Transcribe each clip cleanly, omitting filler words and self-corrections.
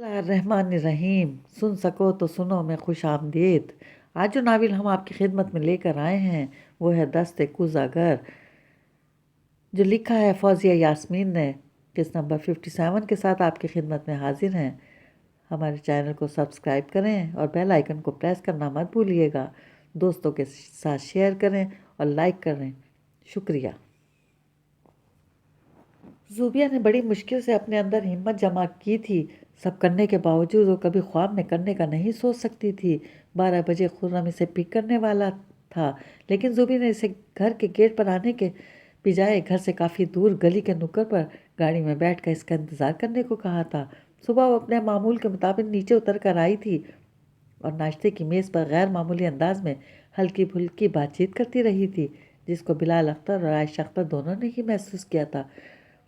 الرحمن الرحیم، سن سکو تو سنو میں خوش آمدید۔ آج جو ناول ہم آپ کی خدمت میں لے کر آئے ہیں وہ ہے دست کوزہ گر، جو لکھا ہے فوزیہ یاسمین نے۔ کس نمبر 57 کے ساتھ آپ کی خدمت میں حاضر ہیں۔ ہمارے چینل کو سبسکرائب کریں اور بیل آئیکن کو پریس کرنا مت بھولیے گا۔ دوستوں کے ساتھ شیئر کریں اور لائک کریں، شکریہ۔ زوبیہ نے بڑی مشکل سے اپنے اندر ہمت جمع کی تھی۔ سب کرنے کے باوجود وہ کبھی خواب میں کرنے کا نہیں سوچ سکتی تھی۔ 12 بجے خرم اسے پک کرنے والا تھا، لیکن زوبی نے اسے گھر کے گیٹ پر آنے کے بجائے گھر سے کافی دور گلی کے نکڑ پر گاڑی میں بیٹھ کر اس کا انتظار کرنے کو کہا تھا۔ صبح وہ اپنے معمول کے مطابق نیچے اتر کر آئی تھی اور ناشتے کی میز پر غیر معمولی انداز میں ہلکی پھلکی بات چیت کرتی رہی تھی، جس کو بلال اختر اور عائشہ اختر دونوں نے ہی محسوس کیا تھا۔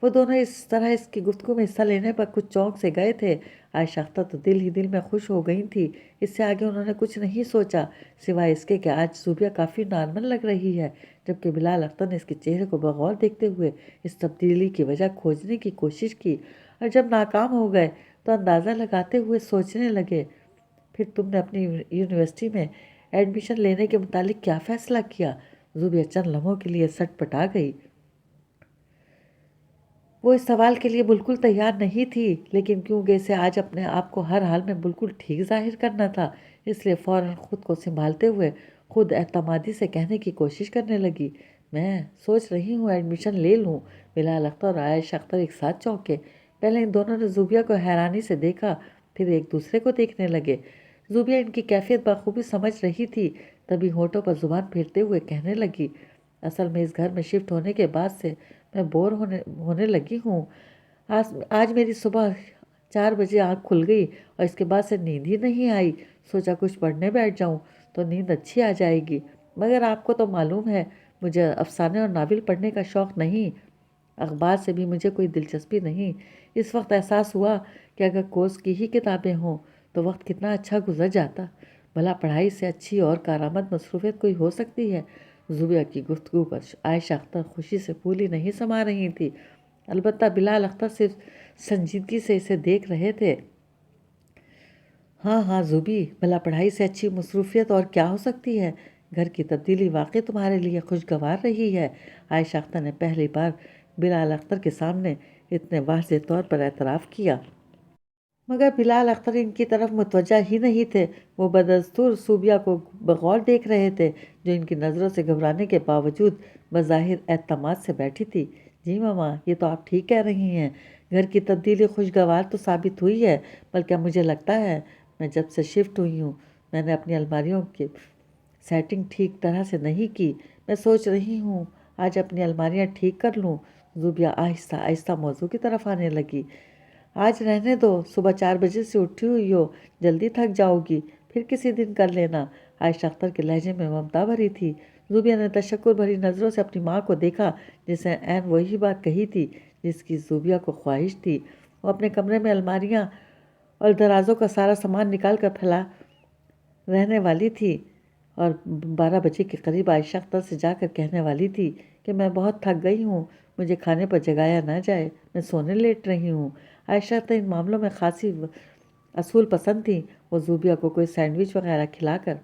وہ دونوں اس طرح اس کی گفتگو میں حصہ لینے پر کچھ چونک سے گئے تھے۔ عائشہ اختر تو دل ہی دل میں خوش ہو گئی تھی۔ اس سے آگے انہوں نے کچھ نہیں سوچا سوائے اس کے کہ آج زوبیہ کافی نارمل لگ رہی ہے، جبکہ بلال اختر نے اس کے چہرے کو بغور دیکھتے ہوئے اس تبدیلی کی وجہ کھوجنے کی کوشش کی، اور جب ناکام ہو گئے تو اندازہ لگاتے ہوئے سوچنے لگے، پھر تم نے اپنی یونیورسٹی میں ایڈمیشن لینے کے متعلق کیا فیصلہ کیا؟ زوبیہ چند لمحوں کے لیے سٹ پٹا گئی۔ وہ اس سوال کے لیے بالکل تیار نہیں تھی، لیکن کیونکہ اسے آج اپنے آپ کو ہر حال میں بالکل ٹھیک ظاہر کرنا تھا، اس لیے فوراً خود کو سنبھالتے ہوئے خود اعتمادی سے کہنے کی کوشش کرنے لگی، میں سوچ رہی ہوں ایڈمیشن لے لوں۔ بلال اختر اور عائشہ اختر ایک ساتھ چونکے۔ پہلے ان دونوں نے زوبیہ کو حیرانی سے دیکھا، پھر ایک دوسرے کو دیکھنے لگے۔ زوبیہ ان کی کیفیت بخوبی سمجھ رہی تھی، تبھی ہونٹوں پر زبان پھیرتے ہوئے کہنے لگی، اصل میں اس گھر میں شفٹ ہونے کے بعد سے میں بور ہونے لگی ہوں۔ آج میری صبح 4 بجے آنکھ کھل گئی اور اس کے بعد سے نیند ہی نہیں آئی۔ سوچا کچھ پڑھنے بیٹھ جاؤں تو نیند اچھی آ جائے گی، مگر آپ کو تو معلوم ہے مجھے افسانے اور ناول پڑھنے کا شوق نہیں، اخبار سے بھی مجھے کوئی دلچسپی نہیں۔ اس وقت احساس ہوا کہ اگر کورس کی ہی کتابیں ہوں تو وقت کتنا اچھا گزر جاتا۔ بھلا پڑھائی سے اچھی اور کارآمد مصروفیت کوئی ہو سکتی ہے؟ زوبیہ کی گفتگو پر عائشہ اختر خوشی سے پھولی نہیں سما رہی تھی، البتہ بلال اختر صرف سنجیدگی سے اسے دیکھ رہے تھے۔ ہاں ہاں زوبی، بھلا پڑھائی سے اچھی مصروفیت اور کیا ہو سکتی ہے؟ گھر کی تبدیلی واقعی تمہارے لیے خوشگوار رہی ہے۔ عائشہ اختر نے پہلی بار بلال اختر کے سامنے اتنے واضح طور پر اعتراف کیا، مگر بلال اختر ان کی طرف متوجہ ہی نہیں تھے۔ وہ بدستور زوبیہ کو بغور دیکھ رہے تھے، جو ان کی نظروں سے گھبرانے کے باوجود بظاہر اعتماد سے بیٹھی تھی۔ جی ماما، یہ تو آپ ٹھیک کہہ رہی ہیں، گھر کی تبدیلی خوشگوار تو ثابت ہوئی ہے، بلکہ مجھے لگتا ہے میں جب سے شفٹ ہوئی ہوں میں نے اپنی الماریوں کی سیٹنگ ٹھیک طرح سے نہیں کی۔ میں سوچ رہی ہوں آج اپنی الماریاں ٹھیک کر لوں۔ زوبیہ آہستہ آہستہ موضوع کی طرف آنے لگی۔ آج رہنے دو، صبح 4 بجے سے اٹھی ہوئی ہو، جلدی تھک جاؤ گی، پھر کسی دن کر لینا۔ عائشہ اختر کے لہجے میں ممتا بھری تھی۔ زوبیہ نے تشکر بھری نظروں سے اپنی ماں کو دیکھا، جس نے عین وہی بات کہی تھی جس کی زوبیہ کو خواہش تھی۔ وہ اپنے کمرے میں الماریاں اور درازوں کا سارا سامان نکال کر پھیلا رہنے والی تھی اور 12 بجے کے قریب عائشہ اختر سے جا کر کہنے والی تھی کہ میں بہت تھک گئی ہوں، مجھے کھانے پر جگایا نہ جائے، میں سونے لیٹ رہی ہوں۔ عائشہ اختر ان معاملوں میں خاصی اصول پسند تھیں۔ وہ زوبیہ کو کوئی سینڈوچ وغیرہ کھلا کر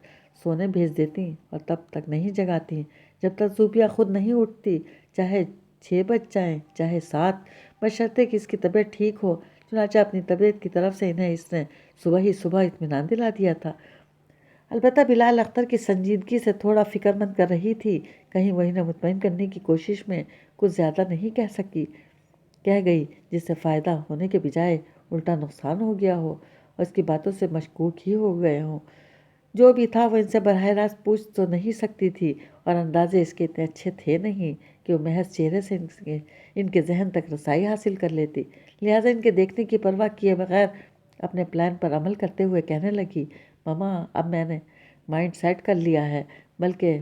سونے بھیج دیتی اور تب تک نہیں جگاتی جب تک زوبیہ خود نہیں اٹھتی، چاہے 6 بج جائیں چاہے 7، بشرطے کہ اس کی طبیعت ٹھیک ہو۔ چنانچہ اپنی طبیعت کی طرف سے انہیں اس نے صبح ہی صبح اطمینان دلا دیا تھا۔ البتہ بلال اختر کی سنجیدگی سے تھوڑا فکر مند کر رہی تھی، کہیں وہ انہیں مطمئن کرنے کی کوشش میں کچھ زیادہ نہیں کہہ گئی جس سے فائدہ ہونے کے بجائے الٹا نقصان ہو گیا ہو اور اس کی باتوں سے مشکوک ہی ہو گئے ہوں۔ جو بھی تھا وہ ان سے براہ راست پوچھ تو نہیں سکتی تھی، اور اندازے اس کے اتنے اچھے تھے نہیں کہ وہ محض چہرے سے ان کے ذہن تک رسائی حاصل کر لیتی۔ لہٰذا ان کے دیکھنے کی پرواہ کیے بغیر اپنے پلان پر عمل کرتے ہوئے کہنے لگی، ماما اب میں نے مائنڈ سیٹ کر لیا ہے، بلکہ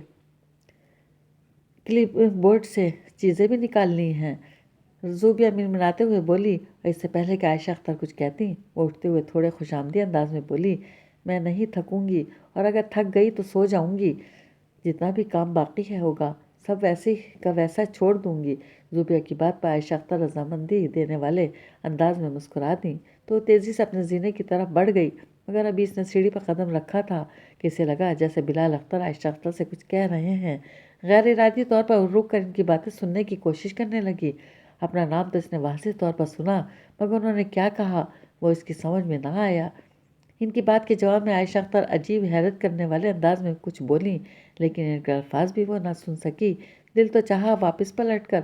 کلپ بورڈ سے چیزیں بھی نکالنی ہیں۔ زوبیہ منمناتے ہوئے بولی، اور اس سے پہلے کہ عائشہ اختر کچھ کہتی وہ اٹھتے ہوئے تھوڑے خوش آمدی انداز میں بولی، میں نہیں تھکوں گی، اور اگر تھک گئی تو سو جاؤں گی، جتنا بھی کام باقی ہے ہوگا سب ویسے کا ویسا چھوڑ دوں گی۔ زوبیہ کی بات پر عائشہ اختر رضامندی دینے والے انداز میں مسکرا دیں تو تیزی سے اپنے زینے کی طرف بڑھ گئی، مگر ابھی اس نے سیڑھی پر قدم رکھا تھا کہ اسے لگا جیسے بلال اختر عائشہ اختر سے کچھ کہہ رہے ہیں۔ غیر ارادی طور پر رک کر ان کی باتیں سننے کی کوشش کرنے لگی۔ اپنا نام تو اس نے واضح طور پر سنا، مگر انہوں نے کیا کہا وہ اس کی سمجھ میں نہ آیا۔ ان کی بات کے جواب میں عائشہ اختر عجیب حیرت کرنے والے انداز میں کچھ بولیں، لیکن ان کے الفاظ بھی وہ نہ سن سکی۔ دل تو چاہا واپس پلٹ کر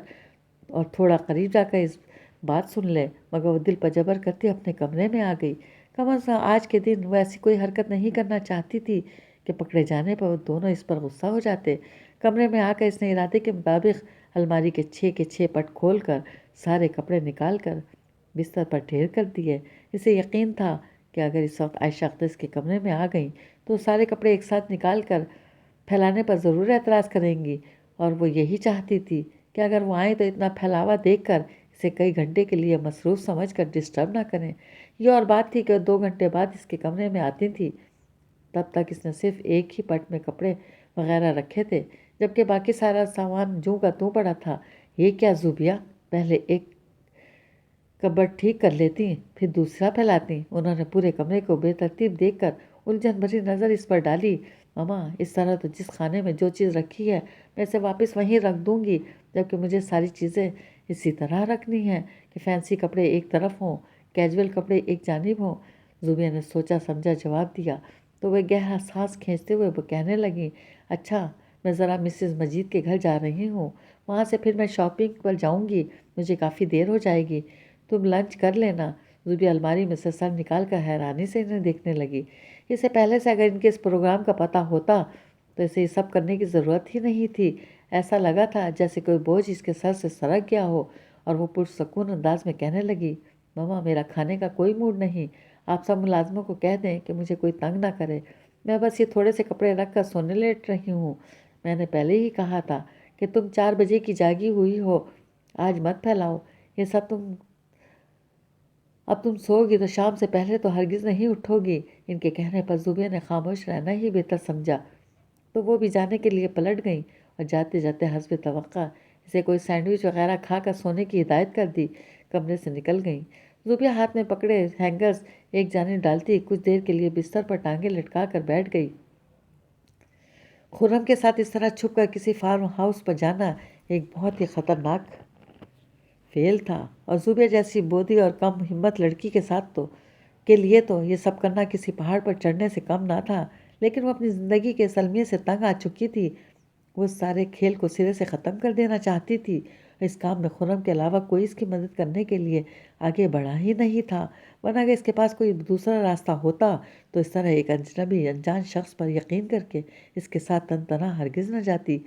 اور تھوڑا قریب جا کر اس بات سن لے، مگر وہ دل پر جبر کرتی اپنے کمرے میں آ گئی۔ کم از کم آج کے دن وہ ایسی کوئی حرکت نہیں کرنا چاہتی تھی کہ پکڑے جانے پر وہ دونوں اس پر غصہ ہو جاتے۔ کمرے میں آ کر اس نے ارادے کے مطابق الماری کے 6 پٹ کھول کر سارے کپڑے نکال کر بستر پر ڈھیر کر دیے۔ اسے یقین تھا کہ اگر اس وقت عائشہ اختر اس کے کمرے میں آ گئیں تو سارے کپڑے ایک ساتھ نکال کر پھیلانے پر ضرور اعتراض کریں گی، اور وہ یہی چاہتی تھی کہ اگر وہ آئیں تو اتنا پھیلاوا دیکھ کر اسے کئی گھنٹے کے لیے مصروف سمجھ کر ڈسٹرب نہ کریں۔ یہ اور بات تھی کہ وہ 2 گھنٹے بعد اس کے کمرے میں آتی تھی۔ تب تک اس نے صرف ایک ہی پٹ میں کپڑے وغیرہ رکھے تھے، جبکہ باقی سارا سامان جوں کا توں پڑا تھا۔ یہ کیا زوبیہ، پہلے ایک کبرڈ ٹھیک کر لیتی پھر دوسرا پھیلاتی۔ انہوں نے پورے کمرے کو بے ترتیب دیکھ کر الجھن بھری نظر اس پر ڈالی۔ ماما، اس طرح تو جس خانے میں جو چیز رکھی ہے میں اسے واپس وہیں رکھ دوں گی، جبکہ مجھے ساری چیزیں اسی طرح رکھنی ہیں کہ فینسی کپڑے ایک طرف ہوں، کیجول کپڑے ایک جانب ہوں۔ زوبیہ نے سوچا سمجھا جواب دیا تو وہ گہرا سانس کھینچتے ہوئے وہ کہنے لگیں، اچھا میں ذرا مسز مجید کے گھر جا رہی ہوں، وہاں سے پھر میں شاپنگ پر جاؤں گی، مجھے کافی دیر ہو جائے گی، تم لنچ کر لینا۔ زوبیہ الماری میں سے سر نکال کر حیرانی سے انہیں دیکھنے لگی۔ اسے پہلے سے اگر ان کے اس پروگرام کا پتہ ہوتا تو اسے یہ سب کرنے کی ضرورت ہی نہیں تھی۔ ایسا لگا تھا جیسے کوئی بوجھ اس کے سر سے سرک گیا ہو، اور وہ پرسکون انداز میں کہنے لگی، ماما میرا کھانے کا کوئی موڈ نہیں، آپ سب ملازموں کو کہہ دیں کہ مجھے کوئی تنگ نہ کرے، میں بس یہ تھوڑے سے کپڑے رکھ کر سونے لیٹ رہی ہوں۔ میں نے پہلے ہی کہا تھا کہ تم 4 بجے کی جاگی ہوئی ہو، آج مت پھیلاؤ یہ سب، اب تم سو گی تو شام سے پہلے تو ہرگز نہیں اٹھو گی۔ ان کے کہنے پر زوبیہ نے خاموش رہنا ہی بہتر سمجھا، تو وہ بھی جانے کے لیے پلٹ گئیں اور جاتے جاتے حسب توقع اسے کوئی سینڈوچ وغیرہ کھا کر سونے کی ہدایت کر دی، کمرے سے نکل گئیں۔ زوبیہ ہاتھ میں پکڑے ہینگرز ایک جانب ڈالتی کچھ دیر کے لیے بستر پر ٹانگیں لٹکا کر بیٹھ گئی۔ خرم کے ساتھ اس طرح چھپ کر کسی فارم ہاؤس پر جانا ایک بہت ہی خطرناک فعل تھا، اور زوبیہ جیسی بودھی اور کم ہمت لڑکی کے لیے تو یہ سب کرنا کسی پہاڑ پر چڑھنے سے کم نہ تھا۔ لیکن وہ اپنی زندگی کے اس المیے سے تنگ آ چکی تھی، وہ اس سارے کھیل کو سرے سے ختم کر دینا چاہتی تھی۔ اس کام میں خرم کے علاوہ کوئی اس کی مدد کرنے کے لیے آگے بڑھا ہی نہیں تھا، ورنہ اگر اس کے پاس کوئی دوسرا راستہ ہوتا تو اس طرح ایک اجنبی انجان شخص پر یقین کر کے اس کے ساتھ تن تنہا ہرگز نہ جاتی۔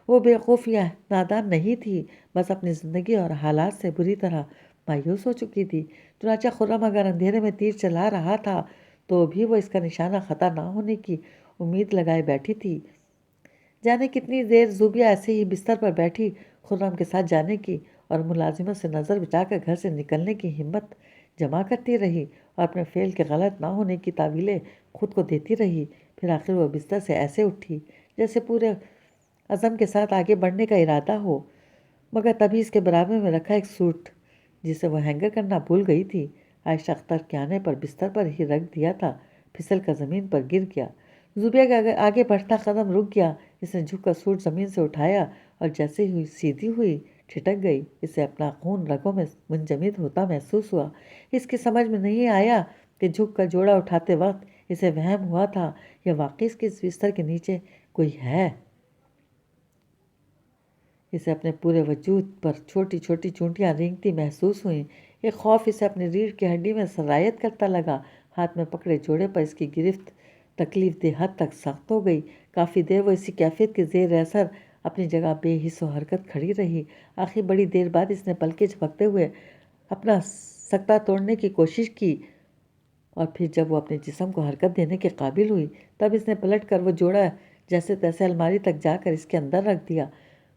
وہ بیوقوف یا نادان نہیں تھی، بس اپنی زندگی اور حالات سے بری طرح مایوس ہو چکی تھی۔ چنانچہ خرم اگر اندھیرے میں تیر چلا رہا تھا تو بھی وہ اس کا نشانہ خطا نہ ہونے کی امید لگائے بیٹھی تھی۔ جانے کتنی دیر زوبیہ ایسے ہی بستر پر بیٹھی خرم کے ساتھ جانے کی اور ملازموں سے نظر بچا کر گھر سے نکلنے کی ہمت جمع کرتی رہی، اور اپنے فعل کے غلط نہ ہونے کی تعویلیں خود کو دیتی رہی۔ پھر آخر وہ بستر سے ایسے اٹھی جیسے پورے عزم کے ساتھ آگے بڑھنے کا ارادہ ہو، مگر تبھی اس کے برابر میں رکھا ایک سوٹ جسے وہ ہینگر کرنا بھول گئی تھی عائشہ اختر کے آنے پر بستر پر ہی رکھ دیا تھا، پھسل کر زمین پر گر گیا۔ زوبیہ کا آگے بڑھتا قدم رک گیا۔ اس نے جھک کر سوٹ زمین سے اٹھایا اور جیسے ہی سیدھی ہوئی چھٹک گئی۔ اسے اپنا خون رگوں میں منجمد ہوتا محسوس ہوا۔ اس کی سمجھ میں نہیں آیا کہ جھک کر جوڑا اٹھاتے وقت اسے وہم ہوا تھا یا واقعی اس کے بستر کے نیچے کوئی ہے۔ اسے اپنے پورے وجود پر چھوٹی چھوٹی چونٹیاں رینگتی محسوس ہوئیں۔ ایک خوف اسے اپنی ریڑھ کی ہڈی میں سرایت کرتا لگا۔ ہاتھ میں پکڑے جوڑے پر اس کی گرفت تکلیف دہ حد تک سخت ہو گئی۔ کافی دیر وہ اسی کیفیت کے زیر اثر اپنی جگہ بے حس و حرکت کھڑی رہی۔ آخر بڑی دیر بعد اس نے پلکیں جھپکتے ہوئے اپنا سکتہ توڑنے کی کوشش کی، اور پھر جب وہ اپنے جسم کو حرکت دینے کے قابل ہوئی تب اس نے پلٹ کر وہ جوڑا جیسے تیسے الماری تک جا کر اس کے اندر رکھ دیا۔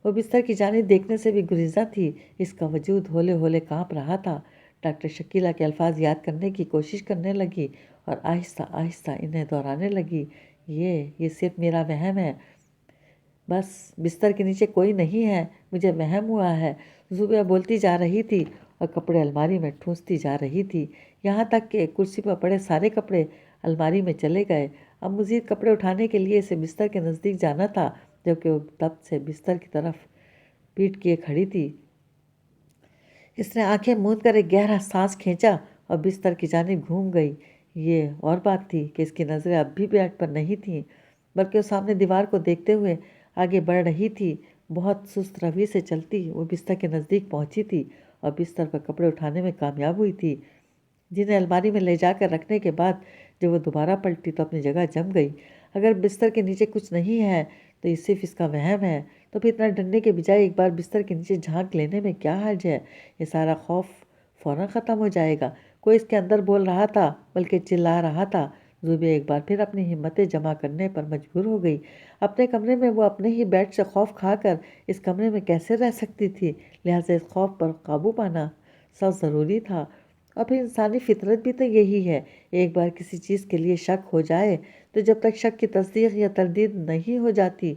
وہ بستر کی جانب دیکھنے سے بھی گریزاں تھی، اس کا وجود ہولے ہولے کانپ رہا تھا۔ ڈاکٹر شکیلہ کے الفاظ یاد کرنے کی کوشش کرنے لگی اور آہستہ آہستہ انہیں دہرانے لگی، یہ صرف میرا وہم ہے، بس بستر کے نیچے کوئی نہیں ہے، مجھے وہم ہوا ہے، زوبیہ بولتی جا رہی تھی اور کپڑے الماری میں ٹھونستی جا رہی تھی، یہاں تک کہ کرسی پر پڑے سارے کپڑے الماری میں چلے گئے۔ اب مزید کپڑے اٹھانے کے لیے اسے بستر کے نزدیک جانا تھا، جبکہ وہ تب سے بستر کی طرف پیٹ کیے کھڑی تھی۔ اس نے آنکھیں موند کر ایک گہرا سانس کھینچا اور بستر کی جانب گھوم گئی۔ یہ اور بات تھی کہ اس کی نظریں اب بھی بیڈ پر نہیں تھیں، بلکہ وہ سامنے دیوار کو دیکھتے ہوئے آگے بڑھ رہی تھی۔ بہت سست روی سے چلتی وہ بستر کے نزدیک پہنچی تھی اور بستر پر کپڑے اٹھانے میں کامیاب ہوئی تھی، جنہیں الماری میں لے جا کر رکھنے کے بعد جب وہ دوبارہ پلٹی تو اپنی جگہ جم گئی۔ اگر بستر کے نیچے کچھ نہیں ہے تو یہ صرف اس کا وہم ہے، تو پھر اتنا ڈرنے کے بجائے ایک بار بستر کے نیچے جھانک لینے میں کیا حرج ہے؟ یہ سارا خوف فوراً ختم ہو جائے گا۔ کوئی اس کے اندر بول رہا تھا، بلکہ چلا رہا تھا۔ زوبیہ ایک بار پھر اپنی ہمتیں جمع کرنے پر مجبور ہو گئی۔ اپنے کمرے میں وہ اپنے ہی بیڈ سے خوف کھا کر اس کمرے میں کیسے رہ سکتی تھی؟ لہٰذا اس خوف پر قابو پانا سخت ضروری تھا۔ اور پھر انسانی فطرت بھی تو یہی ہے، ایک بار کسی چیز کے لیے شک ہو جائے تو جب تک شک کی تصدیق یا تردید نہیں ہو جاتی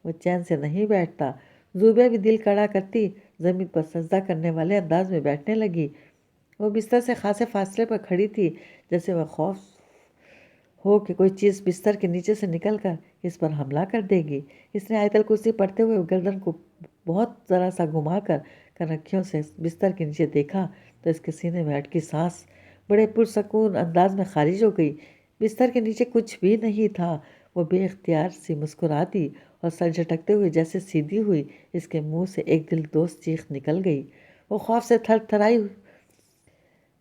وہ چین سے نہیں بیٹھتا۔ زوبیہ بھی دل کڑا کرتی زمین پر سجدہ کرنے والے انداز میں بیٹھنے لگی۔ وہ بستر سے خاصے فاصلے پر کھڑی تھی، جیسے وہ خوف ہو کہ کوئی چیز بستر کے نیچے سے نکل کر اس پر حملہ کر دے گی۔ اس نے آیت الکرسی پڑھتے ہوئے گردن کو بہت ذرا سا گھما کر کنکھیوں سے بستر کے نیچے دیکھا تو اس کے سینے میں اٹکی سانس بڑے پرسکون انداز میں خارج ہو گئی۔ بستر کے نیچے کچھ بھی نہیں تھا۔ وہ بے اختیار سی مسکرا دی اور سر جھٹکتے ہوئے جیسے سیدھی ہوئی اس کے منہ سے ایک دل دوست چیخ نکل گئی۔ وہ خوف سے تھر تھرائی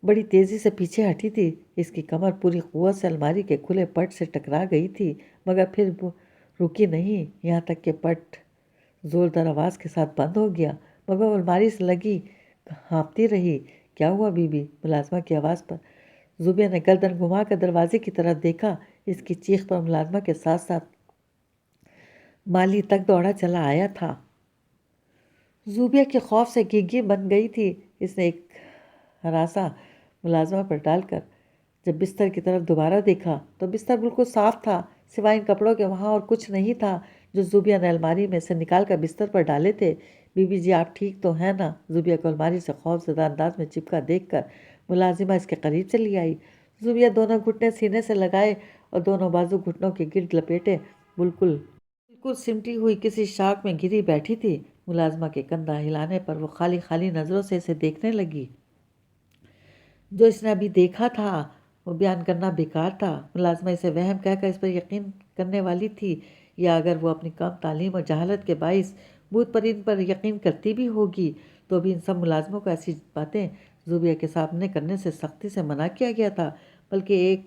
بڑی تیزی سے پیچھے ہٹی تھی۔ اس کی کمر پوری قوت سے الماری کے کھلے پٹ سے ٹکرا گئی تھی، مگر پھر رکی نہیں، یہاں تک کہ پٹ زوردار آواز کے ساتھ بند ہو گیا، مگر وہ الماری سے لگی ہانپتی رہی۔ کیا ہوا بی بی؟ ملازمہ کی آواز پر زوبیہ نے گردن گھما کر دروازے کی طرف دیکھا۔ اس کی چیخ پر ملازمہ کے ساتھ ساتھ مالی تک دوڑا چلا آیا تھا۔ زوبیہ کے خوف سے گھگی بن گئی تھی۔ اس نے ایک ہراساں ملازمہ پر ڈال کر جب بستر کی طرف دوبارہ دیکھا تو بستر بالکل صاف تھا، سوائے ان کپڑوں کے وہاں اور کچھ نہیں تھا جو زوبیہ نے الماری میں سے نکال کر بستر پر ڈالے تھے۔ بی بی جی آپ ٹھیک تو ہیں نا؟ زوبیہ کو الماری سے خوف زدہ انداز میں چپکا دیکھ کر ملازمہ اس کے قریب چلی آئی۔ زوبیہ دونوں گھٹنے سینے سے لگائے اور دونوں بازو گھٹنوں کے گرد لپیٹے بالکل سمٹی ہوئی کسی شاک میں گری بیٹھی تھی۔ ملازمہ کے کندھا ہلانے پر وہ خالی خالی نظروں سے اسے دیکھنے لگی۔ جو اس نے ابھی دیکھا تھا وہ بیان کرنا بیکار تھا۔ ملازمہ اسے وہم کہہ کر اس پر یقین کرنے والی تھی، یا اگر وہ اپنی کم تعلیم اور جہالت کے باعث بھوت پرین پر یقین کرتی بھی ہوگی تو بھی ان سب ملازموں کو ایسی باتیں زوبیہ کے سامنے کرنے سے سختی سے منع کیا گیا تھا، بلکہ ایک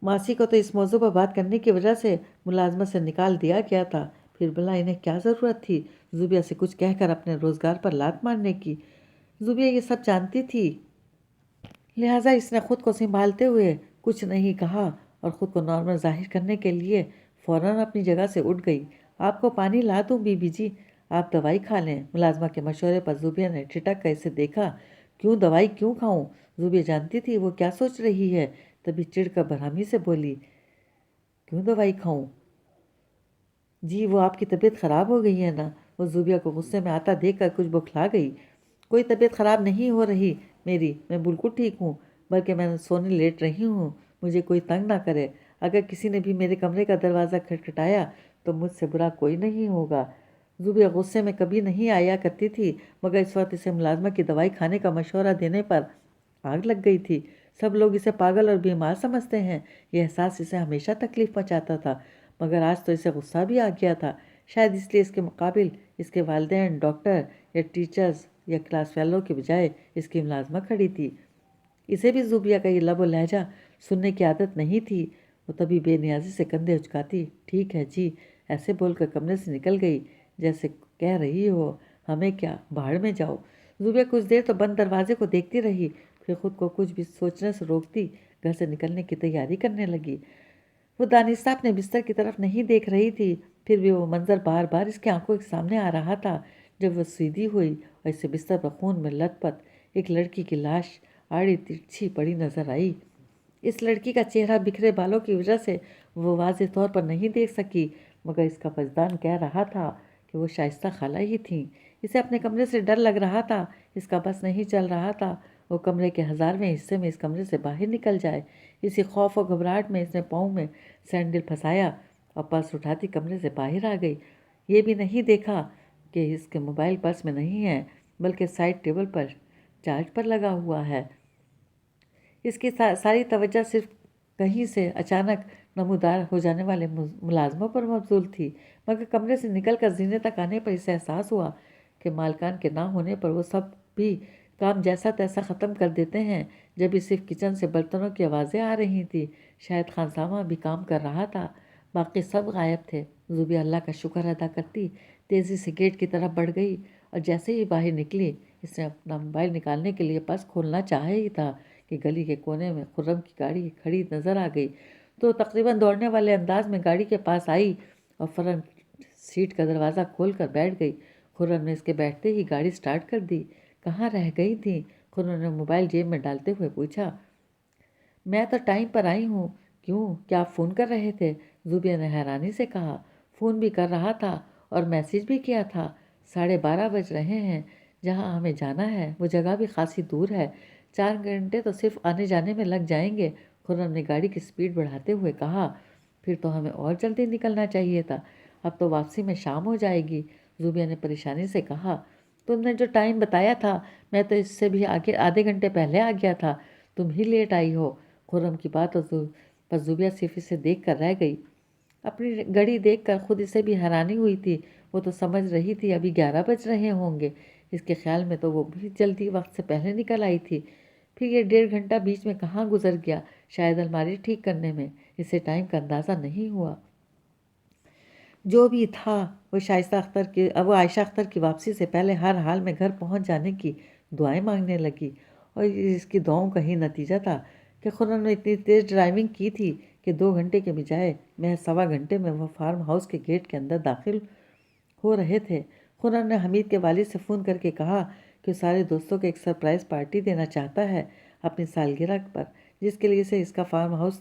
ماسی کو تو اس موضوع پر بات کرنے کی وجہ سے ملازمت سے نکال دیا گیا تھا۔ پھر بھلا انہیں کیا ضرورت تھی زوبیہ سے کچھ کہہ کر اپنے روزگار پر لات مارنے کی؟ زوبیہ یہ سب جانتی تھی، لہٰذا اس نے خود کو سنبھالتے ہوئے کچھ نہیں کہا اور خود کو نارمل ظاہر کرنے کے لیے فوراً اپنی جگہ سے اٹھ گئی۔ آپ کو پانی لا دوں بی بی جی؟ آپ دوائی کھا لیں۔ ملازمہ کے مشورے پر زوبیہ نے ٹھٹک کر اسے دیکھا۔ کیوں دوائی کیوں کھاؤں؟ زوبیہ جانتی تھی وہ کیا سوچ رہی ہے، تبھی چڑ کر برہمی سے بولی، کیوں دوائی کھاؤں؟ جی وہ آپ کی طبیعت خراب ہو گئی ہے نا؟ وہ زوبیہ کو غصے میں آتا دیکھ کر کچھ بوکھلا گئی۔ کوئی طبیعت خراب نہیں ہو رہی میری، میں بالکل ٹھیک ہوں، بلکہ میں سونے لیٹ رہی ہوں، مجھے کوئی تنگ نہ کرے۔ اگر کسی نے بھی میرے کمرے کا دروازہ کھٹکھٹایا تو مجھ سے برا کوئی نہیں ہوگا۔ زوبیہ غصے میں کبھی نہیں آیا کرتی تھی، مگر اس وقت اسے ملازمہ کی دوائی کھانے کا مشورہ دینے پر آگ لگ گئی تھی۔ سب لوگ اسے پاگل اور بیمار سمجھتے ہیں، یہ احساس اسے ہمیشہ تکلیف پہنچاتا تھا، مگر آج تو اسے غصہ بھی آ گیا تھا، شاید اس لیے اس کے مقابل اس کے والدین، ڈاکٹر یا ٹیچرز یا کلاس فیلو کے بجائے اس کی ملازمہ کھڑی تھی۔ اسے بھی زوبیہ کا یہ لب و لہجہ سننے کی عادت نہیں تھی۔ وہ تبھی بے نیازی سے کندھے اچکاتی ٹھیک ہے جی ایسے بول کر کمرے سے نکل گئی، جیسے کہہ رہی ہو ہمیں کیا، بھاڑ میں جاؤ۔ زوبیہ کچھ دیر تو بند دروازے کو دیکھتی رہی، پھر خود کو کچھ بھی سوچنے سے روکتی گھر سے نکلنے کی تیاری کرنے لگی۔ وہ دانستہ اپنے بستر کی طرف نہیں دیکھ رہی تھی، پھر بھی وہ منظر بار بار اس کی آنکھوں کے سامنے آ رہا تھا جب وہ سیدھی ہوئی اور اسے بستر پر خون میں لت پت ایک لڑکی کی لاش آڑی ترچھی پڑی نظر آئی۔ اس لڑکی کا چہرہ بکھرے بالوں کی وجہ سے وہ واضح طور پر نہیں دیکھ سکی، مگر اس کا وجدان کہہ رہا تھا کہ وہ شائستہ خالہ ہی تھیں۔ اسے اپنے کمرے سے ڈر لگ رہا تھا، اس کا بس نہیں چل رہا تھا وہ کمرے کے 1000ویں حصے میں اس کمرے سے باہر نکل جائے۔ اسی خوف و گھبراہٹ میں اس نے پاؤں میں سینڈل پھنسایا اور پرس اٹھاتی کمرے سے باہر آ گئی۔ یہ بھی نہیں دیکھا کہ اس کے موبائل پرس میں نہیں ہے، بلکہ سائڈ ٹیبل پر چارج پر لگا ہوا ہے۔ اس کی ساری توجہ صرف کہیں سے اچانک نمودار ہو جانے والے ملازموں پر مبذول تھی، مگر کمرے سے نکل کر زینے تک آنے پر اسے احساس ہوا کہ مالکان کے نہ ہونے پر وہ سب بھی کام جیسا تیسا ختم کر دیتے ہیں۔ جبھی صرف کچن سے برتنوں کی آوازیں آ رہی تھیں۔ شاید خانسامہ بھی کام کر رہا تھا، باقی سب غائب تھے۔ زوبیہ اللہ کا شکر ادا کرتی تیزی سے گیٹ کی طرف بڑھ گئی اور جیسے ہی باہر نکلی اس نے اپنا موبائل نکالنے کے لیے پرس کھولنا چاہا ہی تھا کہ گلی کے کونے میں خرم کی گاڑی کھڑی نظر آ گئی تو تقریباً دوڑنے والے انداز میں گاڑی کے پاس آئی اور فرنٹ سیٹ کا دروازہ کھول کر بیٹھ گئی۔ خرم نے اس کے بیٹھتے ہی گاڑی سٹارٹ کر دی۔ کہاں رہ گئی تھی؟ خرم نے موبائل جیب میں ڈالتے ہوئے پوچھا۔ میں تو ٹائم پر آئی ہوں۔ کیوں؟ کیا آپ فون کر رہے تھے؟ زوبیہ نے حیرانی سے کہا۔ فون بھی کر رہا تھا اور میسیج بھی کیا تھا۔ 12:30 بج رہے ہیں۔ جہاں ہمیں جانا ہے وہ جگہ بھی خاصی دور ہے، 4 گھنٹے تو صرف آنے جانے میں لگ جائیں گے۔ خرم نے گاڑی کی سپیڈ بڑھاتے ہوئے کہا۔ پھر تو ہمیں اور جلدی نکلنا چاہیے تھا، اب تو واپسی میں شام ہو جائے گی۔ زوبیہ نے پریشانی سے کہا۔ تم نے جو ٹائم بتایا تھا میں تو اس سے بھی آدھے گھنٹے پہلے آ گیا تھا، تم ہی لیٹ آئی ہو۔ خرم کی بات پر زوبیہ صرف اسے دیکھ کر رہ گئی۔ اپنی گھڑی دیکھ کر خود اسے بھی حیرانی ہوئی تھی۔ وہ تو سمجھ رہی تھی ابھی 11 بج رہے ہوں گے۔ اس کے خیال میں تو وہ بھی جلدی وقت سے پہلے نکل آئی تھی۔ پھر یہ 1.5 گھنٹہ بیچ میں کہاں گزر گیا؟ شاید الماری ٹھیک کرنے میں۔ اسے ٹائم کا اندازہ نہیں ہوا۔ جو بھی تھا وہ عائشہ اختر کی واپسی سے پہلے ہر حال میں گھر پہنچ جانے کی دعائیں مانگنے لگی، اور اس کی دعاؤں کا ہی نتیجہ تھا کہ خرم نے اتنی تیز ڈرائیونگ کی تھی کہ 2 گھنٹے کے بجائے محض 1.25 گھنٹے میں وہ فارم ہاؤس کے گیٹ کے اندر داخل ہو رہے تھے۔ خرم نے حمید کے والد سے فون کر کے کہا کہ سارے دوستوں کو ایک سرپرائز پارٹی دینا چاہتا ہے اپنی سالگرہ پر، جس کے لیے اسے اس کا فارم ہاؤس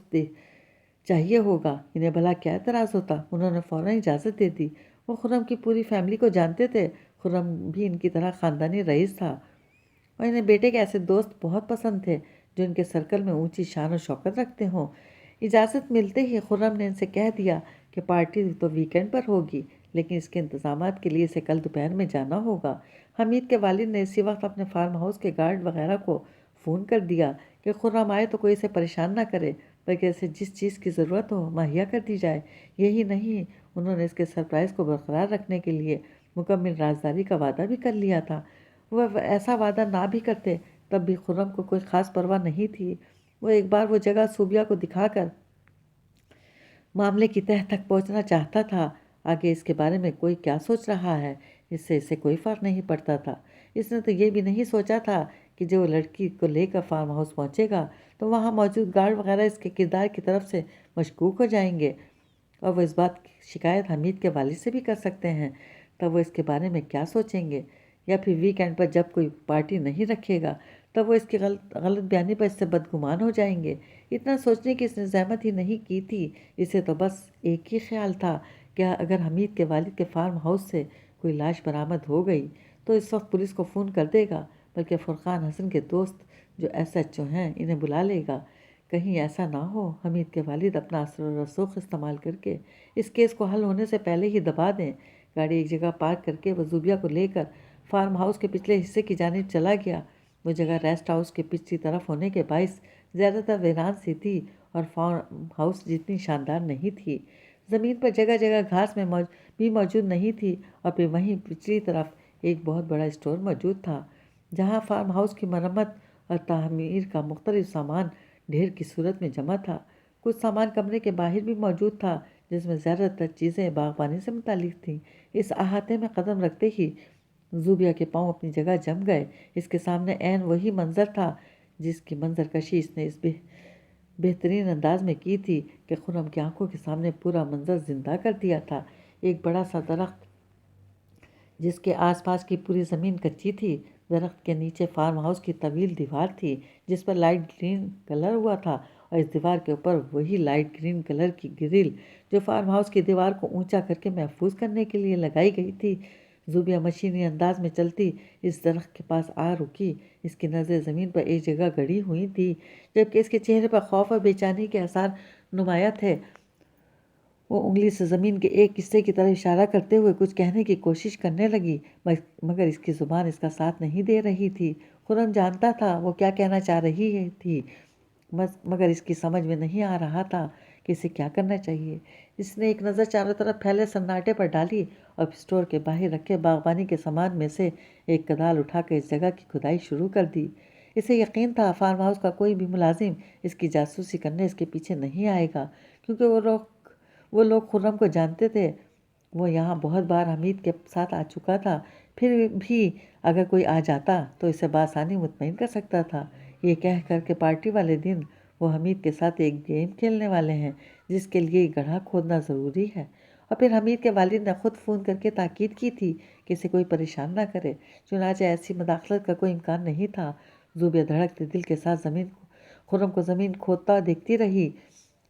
چاہیے ہوگا۔ انہیں بھلا کیا اعتراض ہوتا؟ انہوں نے فوراً اجازت دے دی۔ وہ خرم کی پوری فیملی کو جانتے تھے۔ خرم بھی ان کی طرح خاندانی رئیس تھا اور انہیں بیٹے کے ایسے دوست بہت پسند تھے جو ان کے سرکل میں اونچی شان و شوکت رکھتے ہوں۔ اجازت ملتے ہی خرم نے ان سے کہہ دیا کہ پارٹی تو ویکینڈ پر ہوگی، لیکن اس کے انتظامات کے لیے اسے کل دوپہر میں جانا ہوگا۔ حمید کے والد نے اسی وقت اپنے فارم ہاؤس کے گارڈ وغیرہ کو فون کر دیا کہ خرم آئے تو کوئی اسے پریشان نہ کرے، بلکہ اسے جس چیز کی ضرورت ہو مہیا کر دی جائے۔ یہی نہیں، انہوں نے اس کے سرپرائز کو برقرار رکھنے کے لیے مکمل رازداری کا وعدہ بھی کر لیا تھا۔ وہ ایسا وعدہ نہ بھی کرتے تب بھی خرم کو کوئی خاص پرواہ نہیں تھی۔ وہ ایک بار وہ جگہ زوبیہ کو دکھا کر معاملے کی تہہ تک پہنچنا چاہتا تھا۔ آگے اس کے بارے میں کوئی کیا سوچ رہا ہے اس سے اسے کوئی فرق نہیں پڑتا تھا۔ اس نے تو یہ بھی نہیں سوچا تھا کہ جب وہ لڑکی کو لے کر فارم ہاؤس پہنچے گا تو وہاں موجود گارڈ وغیرہ اس کے کردار کی طرف سے مشکوک ہو جائیں گے، اور وہ اس بات کی شکایت حمید کے والد سے بھی کر سکتے ہیں۔ تب وہ اس کے بارے میں کیا سوچیں گے؟ یا پھر ویکینڈ پر جب کوئی پارٹی نہیں رکھے گا تب وہ اس کی غلط بیانی پر اس سے بدگمان ہو جائیں گے۔ اتنا سوچنے کی اس نے زحمت ہی نہیں کی تھی۔ اسے تو بس ایک ہی خیال تھا کہ اگر حمید کے والد کے فارم ہاؤس سے کوئی لاش برآمد ہو گئی تو اس وقت پولیس کو فون کر دے گا، بلکہ فرقان حسن کے دوست جو SHO ہیں انہیں بلا لے گا۔ کہیں ایسا نہ ہو حمید کے والد اپنا اثر و رسوخ استعمال کر کے اس کیس کو حل ہونے سے پہلے ہی دبا دیں۔ گاڑی ایک جگہ پارک کر کے وہ زوبیہ کو لے کر فارم ہاؤس کے پچھلے حصے کی جانب چلا گیا۔ وہ جگہ ریسٹ ہاؤس کے پچھلی طرف ہونے کے باعث زیادہ تر ویران سی تھی اور فارم ہاؤس جتنی شاندار نہیں تھی۔ زمین پر جگہ جگہ گھاس میں بھی موجود نہیں تھی، اور پھر وہیں پچھلی طرف ایک بہت بڑا اسٹور موجود تھا جہاں فارم ہاؤس کی مرمت اور تعمیر کا مختلف سامان ڈھیر کی صورت میں جمع تھا۔ کچھ سامان کمرے کے باہر بھی موجود تھا جس میں زیادہ تر چیزیں باغبانی سے متعلق تھیں۔ اس احاطے میں قدم رکھتے ہی زوبیہ کے پاؤں اپنی جگہ جم گئے۔ اس کے سامنے عین وہی منظر تھا جس کی منظر کشی اس نے اس بہترین انداز میں کی تھی کہ خرم کی آنکھوں کے سامنے پورا منظر زندہ کر دیا تھا۔ ایک بڑا سا درخت جس کے آس پاس کی پوری زمین کچی تھی، درخت کے نیچے فارم ہاؤس کی طویل دیوار تھی جس پر لائٹ گرین کلر ہوا تھا، اور اس دیوار کے اوپر وہی لائٹ گرین کلر کی گرل جو فارم ہاؤس کی دیوار کو اونچا کر کے محفوظ کرنے کے لیے لگائی گئی تھی۔ زوبیہ مشینی انداز میں چلتی اس درخت کے پاس آ رکی۔ اس کی نظریں زمین پر ایک جگہ گڑی ہوئی تھی، جبکہ اس کے چہرے پر خوف اور بے چینی کے آثار نمایاں تھے۔ وہ انگلی سے زمین کے ایک حصے کی طرف اشارہ کرتے ہوئے کچھ کہنے کی کوشش کرنے لگی، مگر اس کی زبان اس کا ساتھ نہیں دے رہی تھی۔ خرم جانتا تھا وہ کیا کہنا چاہ رہی تھی، مگر اس کی سمجھ میں نہیں آ رہا تھا کہ اسے کیا کرنا چاہیے۔ اس نے ایک نظر چاروں طرف پھیلے سناٹے پر ڈالی اور اسٹور کے باہر رکھے باغبانی کے سامان میں سے ایک کدال اٹھا کر اس جگہ کی کھدائی شروع کر دی۔ اسے یقین تھا فارم ہاؤس کا کوئی بھی ملازم اس کی جاسوسی کرنے اس کے پیچھے نہیں آئے گا، کیونکہ وہ لوگ خرم کو جانتے تھے۔ وہ یہاں بہت بار حمید کے ساتھ آ چکا تھا، پھر بھی اگر کوئی آ جاتا تو اسے بآسانی مطمئن کر سکتا تھا۔ یہ کہہ کر کہ پارٹی والے دن وہ حمید کے ساتھ ایک گیم کھیلنے والے ہیں جس کے لیے گڑھا کھودنا ضروری ہے، اور پھر حمید کے والد نے خود فون کر کے تاکید کی تھی کہ اسے کوئی پریشان نہ کرے۔ چنانچہ ایسی مداخلت کا کوئی امکان نہیں تھا۔ زوبیہ دھڑکتے دل کے ساتھ خرم کو زمین کھودتا دیکھتی رہی،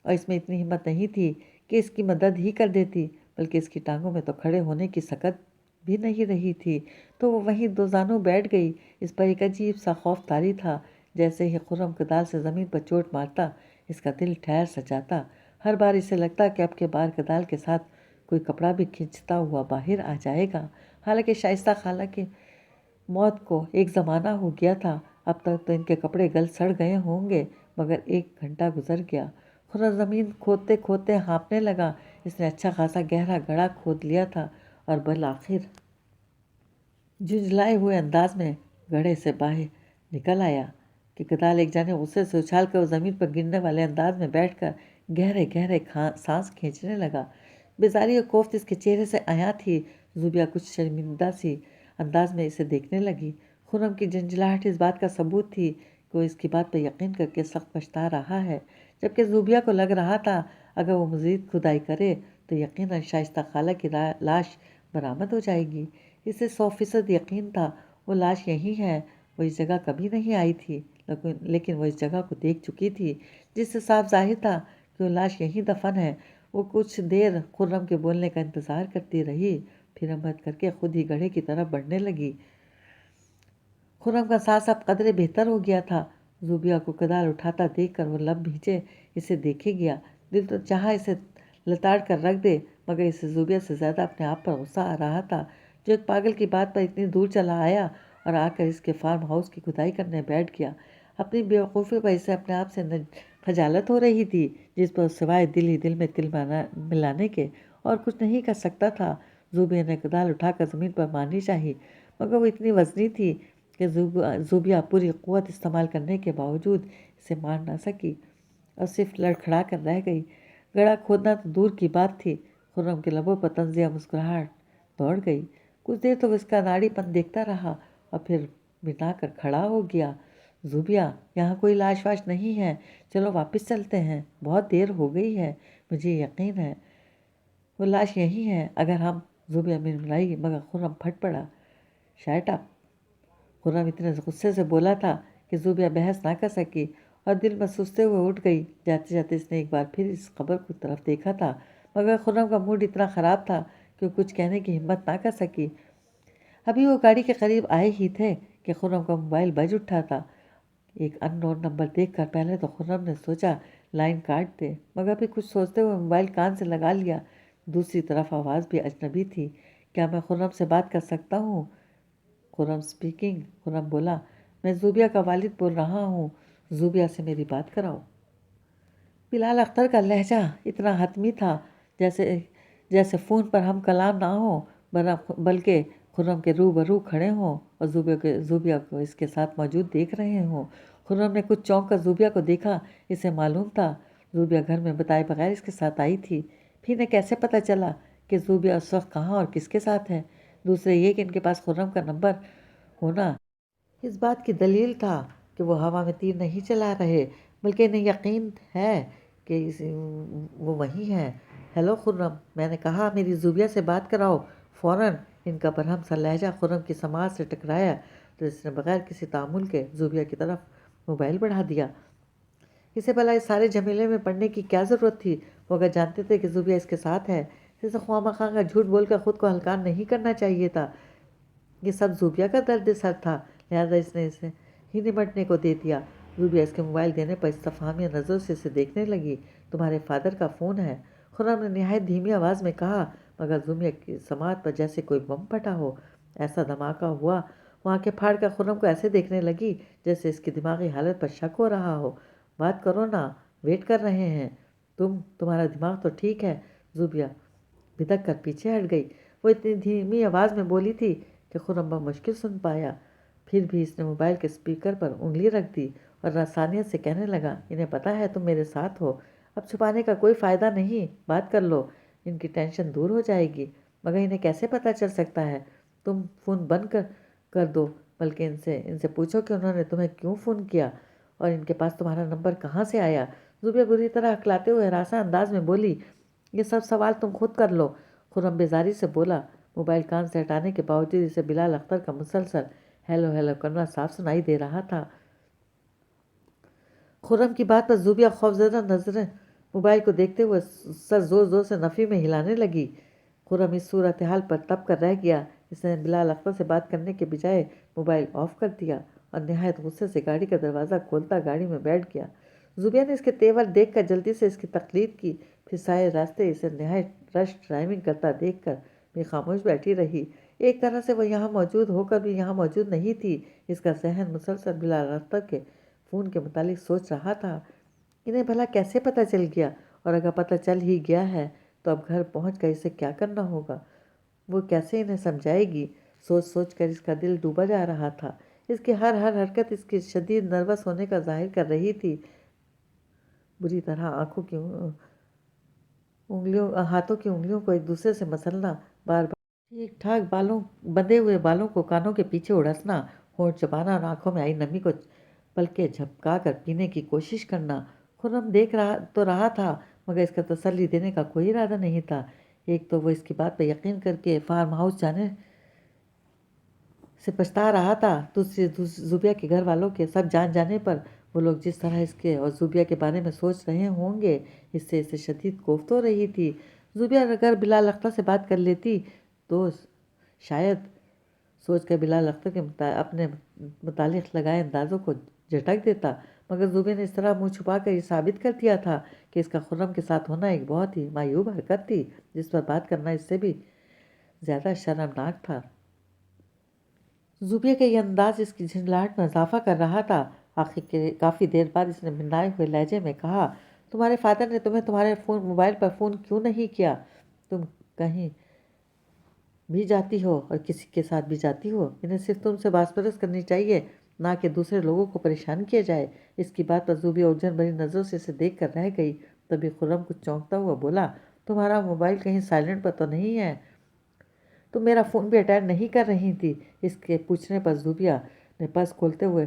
اور اس میں اتنی ہمت نہیں تھی کہ اس کی مدد ہی کر دیتی، بلکہ اس کی ٹانگوں میں تو کھڑے ہونے کی سکت بھی نہیں رہی تھی، تو وہ وہیں دو زانوں بیٹھ گئی۔ اس پر ایک عجیب سا خوف طاری تھا۔ جیسے ہی خرم کدال سے زمین پر چوٹ مارتا اس کا دل ٹھہر سا جاتا۔ ہر بار اسے لگتا کہ اب کے بار کدال کے ساتھ کوئی کپڑا بھی کھینچتا ہوا باہر آ جائے گا۔ حالانکہ شائستہ خالہ کی موت کو ایک زمانہ ہو گیا تھا، اب تک تو ان کے کپڑے گل سڑ گئے ہوں گے، مگر 1 گھنٹہ گزر گیا۔ خرم زمین کھودتے کھودتے ہانپنے لگا۔ اس نے اچھا خاصا گہرا گڑھا کھود لیا تھا اور بالآخر جھنجھلائے ہوئے انداز میں گڑھے سے باہر نکل آیا کہ کدال ایک جانب غصے سے اچھال کر وہ زمین پر گرنے والے انداز میں بیٹھ کر گہرے گہرے سانس کھینچنے لگا۔ بیزاری اور کوفت اس کے چہرے سے عیاں تھی۔ زوبیہ کچھ شرمندہ سی انداز میں اسے دیکھنے لگی۔ خرم کی جھنجھلاہٹ اس بات کا ثبوت تھی کہ وہ اس کی بات پر یقین کر کے سخت پچھتا رہا ہے، جبکہ زوبیہ کو لگ رہا تھا اگر وہ مزید کھدائی کرے تو یقیناً شائستہ خالہ کی لاش برآمد ہو جائے گی۔ اسے 100% یقین تھا وہ لاش یہی ہے۔ وہ اس جگہ کبھی نہیں آئی تھی، لیکن وہ اس جگہ کو دیکھ چکی تھی، جس سے صاف ظاہر تھا کہ وہ لاش یہیں دفن ہے۔ وہ کچھ دیر خرم کے بولنے کا انتظار کرتی رہی، پھر ہمت کر کے خود ہی گڑھے کی طرف بڑھنے لگی۔ خرم کا سانس اب قدرے بہتر ہو گیا تھا۔ زوبیہ کو کدال اٹھاتا دیکھ کر وہ لب بھینچے اسے دیکھے گیا۔ دل تو چاہا اسے لتاڑ کر رکھ دے، مگر اسے زوبیہ سے زیادہ اپنے آپ پر غصہ آ رہا تھا، جو ایک پاگل کی بات پر اتنی دور چلا آیا اور آ کر اس کے فارم ہاؤس کی کھدائی کرنے بیٹھ گیا۔ اپنی بیوقوفی پر اسے اپنے آپ سے خجالت ہو رہی تھی، جس پر سوائے دل ہی دل میں تل ملانے کے اور کچھ نہیں کر سکتا تھا۔ زوبیہ نے کدال اٹھا کر زمین پر مارنی چاہی، مگر وہ اتنی وزنی تھی کہ زوبیہ پوری قوت استعمال کرنے کے باوجود اسے مار نہ سکی اور صرف لڑکھڑا کر رہ گئی۔ گڑھا کھودنا تو دور کی بات تھی، خرم کے لبوں پر طنزیہ مسکراہٹ دوڑ گئی۔ کچھ دیر تو وہ اس کا ناڑی پن دیکھتا رہا اور پھر بنا کر کھڑا ہو گیا۔ زوبیہ، یہاں کوئی لاش واش نہیں ہے، چلو واپس چلتے ہیں، بہت دیر ہو گئی ہے، مجھے یقین ہے وہ لاش یہی ہے اگر ہم۔ زوبیہ مرمرائی مگر خرم پھٹ پڑا۔ Shut up! خرم اتنے غصے سے بولا تھا کہ زوبیہ بحث نہ کر سکی اور دل میں سوچتے ہوئے اٹھ گئی۔ جاتے جاتے اس نے ایک بار پھر اس قبر کی طرف دیکھا تھا، مگر خرم کا موڈ اتنا خراب تھا کہ وہ کچھ کہنے کی ہمت نہ کر سکی۔ ابھی وہ گاڑی کے قریب آئے ہی تھے کہ خرم کا موبائل بج اٹھا تھا۔ ایک ان نون نمبر دیکھ کر پہلے تو خرم نے سوچا لائن کاٹ دے، مگر پھر کچھ سوچتے ہوئے موبائل کان سے لگا لیا۔ دوسری طرف آواز بھی اجنبی تھی۔ کیا میں خرم سے بات کر سکتا ہوں؟ خرم اسپیکنگ۔ خرم بولا، میں زوبیہ کا والد بول رہا ہوں، زوبیہ سے میری بات کراؤ۔ بلال اختر کا لہجہ اتنا حتمی تھا جیسے فون پر ہم کلام نہ ہوں، بلکہ خرم کے روبرو کھڑے ہوں اور زوبیہ کو اس کے ساتھ موجود دیکھ رہے ہوں۔ خرم نے کچھ چونک کر زوبیہ کو دیکھا۔ اسے معلوم تھا زوبیہ گھر میں بتائے بغیر اس کے ساتھ آئی تھی۔ پھر انہیں کیسے پتہ چلا کہ زوبیہ اس وقت کہاں اور کس کے ساتھ ہے؟ دوسرے یہ کہ ان کے پاس خرم کا نمبر ہونا اس بات کی دلیل تھا کہ وہ ہوا میں تیر نہیں چلا رہے، بلکہ انہیں یقین ہے کہ وہ وہیں ہے۔ ہیلو خرم، میں نے کہا میری زوبیہ سے بات کراؤ فوراً۔ ان کا برہم سا لہجہ خرم کی سماعت سے ٹکرایا تو اس نے بغیر کسی تعامل کے زوبیہ کی طرف موبائل بڑھا دیا۔ اسے بھلا اس سارے جھمیلے میں پڑنے کی کیا ضرورت تھی؟ وہ اگر جانتے تھے کہ زوبیہ اس کے ساتھ ہے، اسے خواہ مخواہ کا جھوٹ بول کر خود کو ہلکا نہیں کرنا چاہیے تھا۔ یہ سب زوبیہ کا درد سر تھا، لہٰذا اس نے اسے ہی نمٹنے کو دے دیا۔ زوبیہ اس کے موبائل دینے پر استفہامیہ نظروں سے اسے دیکھنے لگی۔ تمہارے فادر کا فون ہے، خرم نے نہایت دھیمی آواز میں کہا، مگر زوبیہ کی سماعت پر جیسے کوئی بم پھٹا ہو۔ ایسا دھماکہ ہوا، وہ آنکھیں پھاڑ کر خرم کو ایسے دیکھنے لگی جیسے اس کی دماغی حالت پر شک ہو رہا ہو۔ بات کرو نا، ویٹ کر رہے ہیں۔ تمہارا دماغ تو ٹھیک ہے؟ زوبیہ بھدک کر پیچھے ہٹ گئی۔ وہ اتنی دھیمی آواز میں بولی تھی کہ خرم بمشکل سن پایا۔ پھر بھی اس نے موبائل کے اسپیکر پر انگلی رکھ دی اور رسانیت سے کہنے لگا، انہیں پتہ ہے تم میرے ساتھ ہو، اب چھپانے کا کوئی فائدہ نہیں، بات کر لو، ان کی ٹینشن دور ہو جائے گی۔ مگر انہیں کیسے پتہ چل سکتا ہے؟ تم فون بند کر دو، بلکہ ان سے پوچھو کہ انہوں نے تمہیں کیوں فون کیا اور ان کے پاس تمہارا نمبر کہاں سے آیا؟ زوبیہ بری طرح ہکلاتے ہوئے ہراساں انداز میں بولی، یہ سب سوال تم خود کر لو۔ خرم بیزاری سے بولا، موبائل کان سے ہٹانے کے باوجود اسے بلال اختر کا مسلسل ہیلو ہیلو کرنا صاف سنائی دے رہا تھا۔ خرم کی بات پر زوبیہ خوفزدہ نظریں موبائل کو دیکھتے ہوئے سر زور زور سے نفی میں ہلانے لگی۔ خرم اس صورتحال پر تب کر رہ گیا۔ اس نے بلال اختر سے بات کرنے کے بجائے موبائل آف کر دیا اور نہایت غصے سے گاڑی کا دروازہ کھولتا گاڑی میں بیٹھ گیا۔ زوبیہ نے اس کے تیور دیکھ کر جلدی سے اس کی تقلید کی، پھر سارے راستے اسے نہایت رش ڈرائیونگ کرتا دیکھ کر بھی خاموش بیٹھی رہی۔ ایک طرح سے وہ یہاں موجود ہو کر بھی یہاں موجود نہیں تھی۔ اس کا ذہن مسلسل بلال اختر کے فون کے متعلق سوچ رہا تھا۔ انہیں بھلا کیسے پتہ چل گیا؟ اور اگر پتہ چل ہی گیا ہے تو اب گھر پہنچ کر اسے کیا کرنا ہوگا؟ وہ کیسے انہیں سمجھائے گی؟ سوچ سوچ کر اس کا دل ڈوبا جا رہا تھا۔ اس کی ہر حرکت اس کی شدید نروس ہونے کا ظاہر کر رہی تھی۔ بری طرح ہاتھوں کی انگلیوں کو ایک دوسرے سے مسلنا، بار بار ٹھیک ٹھاک بندھے ہوئے بالوں کو کانوں کے پیچھے اڑسنا، ہونٹ چبانا اور آنکھوں میں آئی نمی کو پلکیں جھپکا کر پینے کی کوشش کرنا۔ خرم دیکھ رہا تھا، مگر اس کا تسلی دینے کا کوئی ارادہ نہیں تھا۔ ایک تو وہ اس کی بات پر یقین کر کے فارم ہاؤس جانے سے پچھتا رہا تھا، دوسری زوبیہ کے گھر والوں کے سب جان جانے پر وہ لوگ جس طرح اس کے اور زوبیہ کے بارے میں سوچ رہے ہوں گے، اس سے اسے شدید کوفت ہو رہی تھی۔ زوبیہ اگر بلال اختر سے بات کر لیتی تو شاید سوچ کر بلال اختر کے اپنے متعلق لگائے اندازوں کو جھٹک دیتا، مگر زوبیہ نے اس طرح منہ چھپا کر یہ ثابت کر دیا تھا کہ اس کا خرم کے ساتھ ہونا ایک بہت ہی معیوب حرکت تھی، جس پر بات کرنا اس سے بھی زیادہ شرمناک تھا۔ زوبیہ کا یہ انداز اس کی جھنجھلاہٹ میں اضافہ کر رہا تھا۔ آخر کافی دیر بعد اس نے منائے ہوئے لہجے میں کہا، تمہارے فادر نے تمہیں تمہارے موبائل پر فون کیوں نہیں کیا؟ تم کہیں بھی جاتی ہو اور کسی کے ساتھ بھی جاتی ہو، انہیں صرف تم سے باس پرس کرنی چاہیے، نہ کہ دوسرے لوگوں کو پریشان کیا جائے۔ اس کی بات پر زوبیہ الجھن بھری نظروں سے اسے دیکھ کر رہ گئی۔ تبھی خرم کچھ چونکتا ہوا بولا، تمہارا موبائل کہیں سائلنٹ پر تو نہیں ہے؟ تم میرا فون بھی اٹینڈ نہیں کر رہی تھی؟ اس کے پوچھنے پر زوبیہ نے پرس کھولتے ہوئے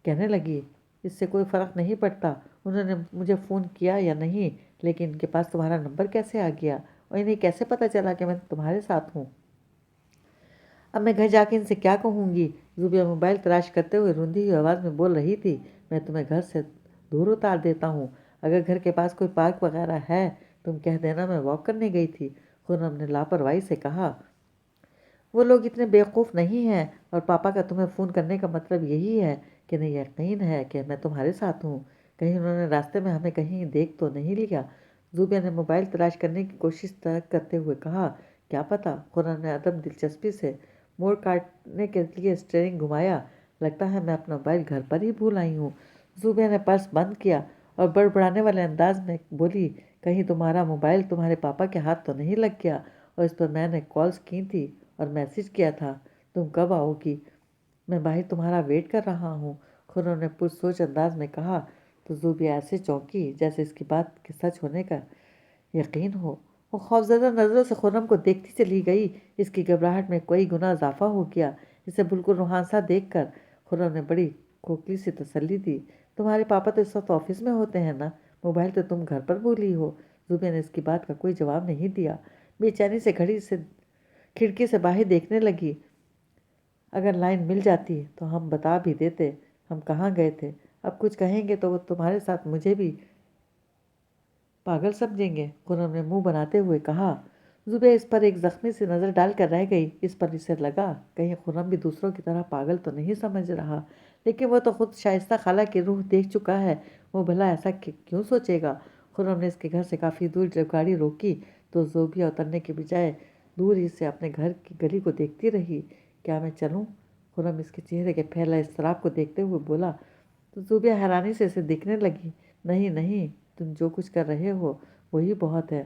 کہنے لگی، اس سے کوئی فرق نہیں پڑتا انہوں نے مجھے فون کیا یا نہیں، لیکن ان کے پاس تمہارا نمبر کیسے آ گیا اور انہیں کیسے پتہ چلا کہ میں تمہارے ساتھ ہوں؟ اب میں گھر جا کے ان سے کیا کہوں گی؟ زوبیہ موبائل تلاش کرتے ہوئے روندھی ہوئی آواز میں بول رہی تھی، میں تمہیں گھر سے دور اتار دیتا ہوں، اگر گھر کے پاس کوئی پارک وغیرہ ہے تم کہہ دینا میں واک کرنے گئی تھی۔ خرم نے لاپرواہی سے کہا، وہ لوگ اتنے بیوقوف نہیں ہیں، اور پاپا کا تمہیں فون کرنے کا مطلب یہی ہے کہ انہیں یقین ہے کہ میں تمہارے ساتھ ہوں، کہیں انہوں نے راستے میں ہمیں کہیں دیکھ تو نہیں لیا؟ زوبیہ نے موبائل تلاش کرنے کی کوشش ترک کرتے ہوئے کہا، کیا پتہ؟ خرم نے عدم دلچسپی سے موڑ کاٹنے کے لیے اسٹیئرنگ گھمایا، لگتا ہے میں اپنا موبائل گھر پر ہی بھول آئی ہوں۔ زوبیہ نے پرس بند کیا اور بڑبڑانے والے انداز میں بولی، کہیں تمہارا موبائل تمہارے پاپا کے ہاتھ تو نہیں لگ گیا، اور اس پر میں نے کالز کی تھی اور میسج کیا تھا، تم کب آؤ گی؟ میں باہر تمہارا ویٹ کر رہا ہوں، خرم نے پرسوچ انداز میں کہا۔ تو زوبیہ ایسے چونکی جیسے اس کی بات کے سچ ہونے کا یقین ہو۔ وہ خوفزدہ نظروں سے خرم کو دیکھتی چلی گئی۔ اس کی گھبراہٹ میں کوئی گنا اضافہ ہو گیا۔ اسے بالکل روحان سا دیکھ کر خرم نے بڑی کھوکھلی سی تسلی دی، تمہارے پاپا تو اس وقت آفس میں ہوتے ہیں نا، موبائل تو تم گھر پر بھولی ہو۔ زوبیہ نے اس کی بات کا کوئی جواب نہیں دیا، بے چینی سے کھڑکی سے باہر دیکھنے لگی۔ اگر لائن مل جاتی تو ہم بتا بھی دیتے ہم کہاں گئے تھے، اب کچھ کہیں گے تو وہ تمہارے ساتھ مجھے بھی پاگل سمجھیں گے، خرم نے منہ بناتے ہوئے کہا۔ زبیہ اس پر ایک زخمی سی نظر ڈال کر رہ گئی۔ اس پر اسے لگا کہیں خرم بھی دوسروں کی طرح پاگل تو نہیں سمجھ رہا، لیکن وہ تو خود شائستہ خالہ کی روح دیکھ چکا ہے، وہ بھلا ایسا کیوں سوچے گا؟ خرم نے اس کے گھر سے کافی دور جب گاڑی روکی تو زوبیہ اترنے کے بجائے دور ہی سے اپنے گھر کی گلی کو دیکھتی رہی۔ کیا میں چلوں؟ خرم اس کے چہرے کے پھیلا اضطراب کو دیکھتے ہوئے بولا تو زوبیہ حیرانی سے اسے دیکھنے لگی۔ نہیں نہیں، تم جو کچھ کر رہے ہو وہی بہت ہے۔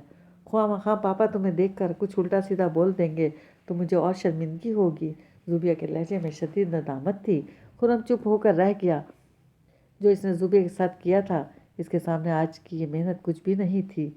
خواہ مخواہ پاپا تمہیں دیکھ کر کچھ الٹا سیدھا بول دیں گے تو مجھے اور شرمندگی ہوگی۔ زوبیہ کے لہجے میں شدید ندامت تھی۔ خرم چپ ہو کر رہ گیا۔ جو اس نے زوبیہ کے ساتھ کیا تھا اس کے سامنے آج کی یہ محنت کچھ بھی نہیں تھی۔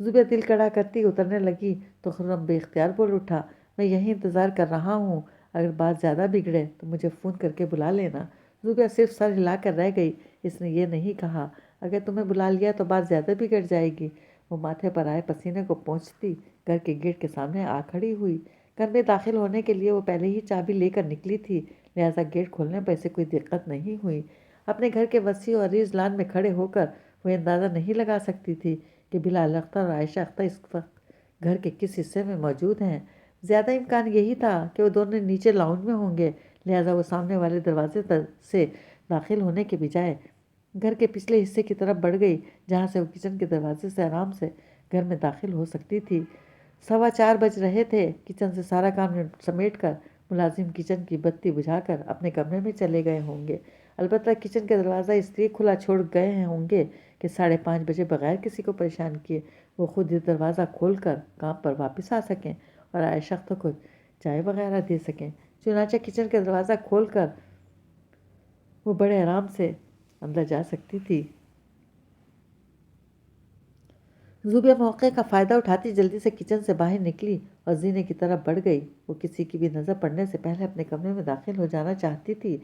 زوبیہ دل کڑا کرتی اترنے لگی تو خرم بے اختیار بول اٹھا، میں یہیں انتظار کر رہا ہوں، اگر بات زیادہ بگڑے تو مجھے فون کر کے بلا لینا۔ زوبیہ صرف سر ہلا کر رہ گئی۔ اس نے یہ نہیں کہا اگر تمہیں بلا لیا تو بات زیادہ بگڑ جائے گی۔ وہ ماتھے پر آئے پسینے کو پونچھتی گھر کے گیٹ کے سامنے آ کھڑی ہوئی۔ گھر میں داخل ہونے کے لیے وہ پہلے ہی چابی لے کر نکلی تھی، لہٰذا گیٹ کھولنے پر اسے کوئی دقت نہیں ہوئی۔ اپنے گھر کے وسیع اور عریض لان میں کھڑے ہو کر وہ اندازہ نہیں لگا سکتی تھی کہ بلال اختر اور عائشہ اختر اس وقت گھر کے کس حصے میں موجود ہیں۔ زیادہ امکان یہی تھا کہ وہ دونوں نیچے لاؤنج میں ہوں گے، لہٰذا وہ سامنے والے دروازے سے داخل ہونے کے بجائے گھر کے پچھلے حصے کی طرف بڑھ گئی، جہاں سے وہ کچن کے دروازے سے آرام سے گھر میں داخل ہو سکتی تھی۔ 4:15 بج رہے تھے۔ کچن سے سارا کام سمیٹ کر ملازم کچن کی بتی بجھا کر اپنے کمرے میں چلے گئے ہوں گے۔ البتہ کچن کا دروازہ اس لیے کھلا چھوڑ گئے ہوں گے کہ 5:30 بجے بغیر کسی کو پریشان کیے وہ خود یہ دروازہ کھول کر کام پر واپس آ سکیں اور عائشہ اختر کو چائے وغیرہ دے سکیں۔ چنانچہ کچن کا دروازہ کھول کر وہ بڑے آرام سے اندر جا سکتی تھی۔ زوبیہ موقع کا فائدہ اٹھاتی جلدی سے کچن سے باہر نکلی اور زینے کی طرف بڑھ گئی۔ وہ کسی کی بھی نظر پڑنے سے پہلے اپنے کمرے میں داخل ہو جانا چاہتی تھی،